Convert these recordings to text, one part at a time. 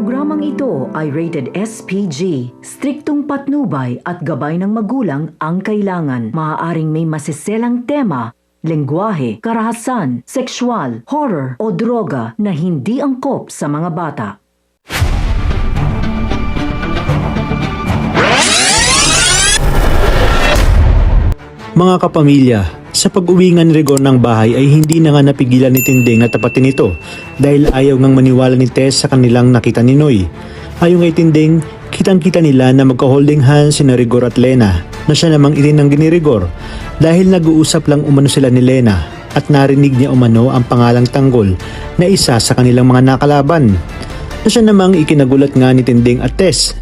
Programang ito ay rated SPG. Striktong patnubay at gabay ng magulang ang kailangan. Maaaring may masiselang tema, lengguwahe, karahasan, sexual, horror o droga na hindi angkop sa mga bata. Mga kapamilya, sa pag-uwi nga ni Rigor ng bahay ay hindi na nga napigilan ni Tinding na tapatin ito dahil ayaw ngang maniwala ni Tess sa kanilang nakita ni Noy. Ayon kay Tinding, kitang-kita nila na magka-holding hands si Rigor at Lena na siya namang itinanggi ni Rigor dahil nag-uusap lang umano sila ni Lena at narinig niya umano ang pangalang Tanggol na isa sa kanilang mga nakalaban. Na siya namang ikinagulat nga ni Tinding at Tess.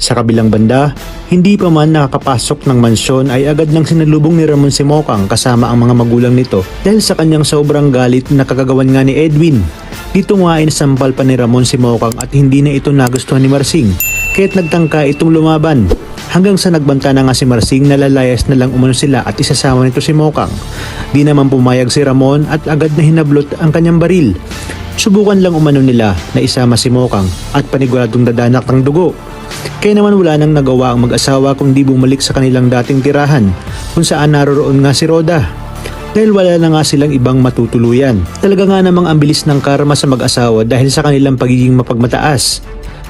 Sa kabilang banda, hindi pa man nakakapasok ng mansyon ay agad nang sinalubong ni Ramon si Mokang kasama ang mga magulang nito dahil sa kanyang sobrang galit na kagagawan nga ni Edwin. Dito nga ay nasampal pa ni Ramon si Mokang at hindi na ito nagustuhan ni Marsing kaya't nagtangka itong lumaban. Hanggang sa nagbanta na nga si Marsing na lalayas na lang umano sila at isasama nito si Mokang. Di naman pumayag si Ramon at agad na hinablot ang kanyang baril. Subukan lang umano nila na isama si Mokang at paniguradong dadanak ng dugo. Kaya naman wala nang nagawa ang mag-asawa kundi bumalik sa kanilang dating tirahan kung saan naroroon nga si Rhoda. Dahil wala na nga silang ibang matutuluyan. Talaga nga namang ang bilis ng karma sa mag-asawa dahil sa kanilang pagiging mapagmataas.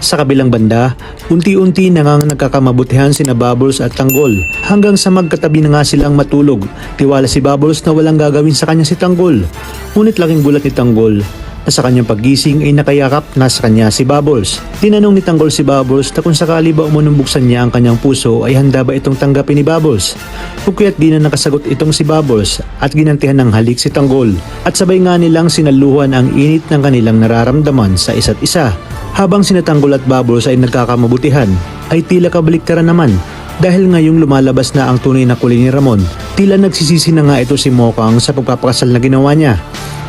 Sa kabilang banda, unti-unti na nga nagkakamabutihan sina Bubbles at Tanggol hanggang sa magkatabi na nga silang matulog. Tiwala si Bubbles na walang gagawin sa kanya si Tanggol. Ngunit laking gulat ni Tanggol na sa kanyang paggising ay nakayakap na sa kanya si Bubbles. Tinanong ni Tanggol si Bubbles na kung sakali ba buksan niya ang kanyang puso ay handa ba itong tanggapin ni Bubbles. Kukuya't di na nakasagot itong si Bubbles at ginantihan ng halik si Tanggol at sabay nga nilang sinaluhan ang init ng kanilang nararamdaman sa isa't isa. Habang sina Tanggol at Bubbles ay nagkakamabutihan ay tila kabaliktaran naman dahil ngayong lumalabas na ang tunay na kulay ni Ramon. Tila nagsisisi na nga ito si Mokang sa pagpapakasal na ginawa niya.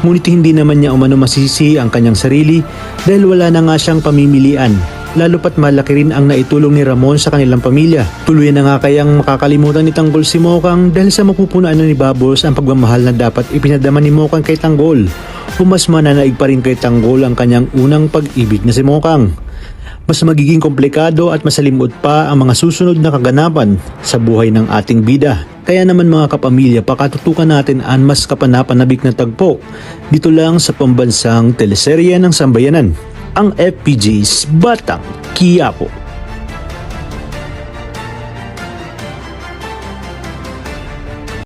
Ngunit hindi naman niya umano masisi ang kanyang sarili dahil wala na nga siyang pamimilian. Lalo pat malaki rin ang naitulong ni Ramon sa kanilang pamilya. Tuluyan na nga kayang makakalimutan ni Tanggol si Mokang dahil sa mapupunaan na ni Bubbles ang pagmamahal na dapat ipinadama ni Mokang kay Tanggol. O mas mananaig pa rin kay Tanggol ang kanyang unang pag-ibig na si Mokang. Mas magiging komplikado at masalimot pa ang mga susunod na kaganapan sa buhay ng ating bida. Kaya naman mga kapamilya, pakatutukan natin ang mas kapanapanabik na tagpo dito lang sa pambansang teleserye ng sambayanan, ang FPG's Batang Quiapo.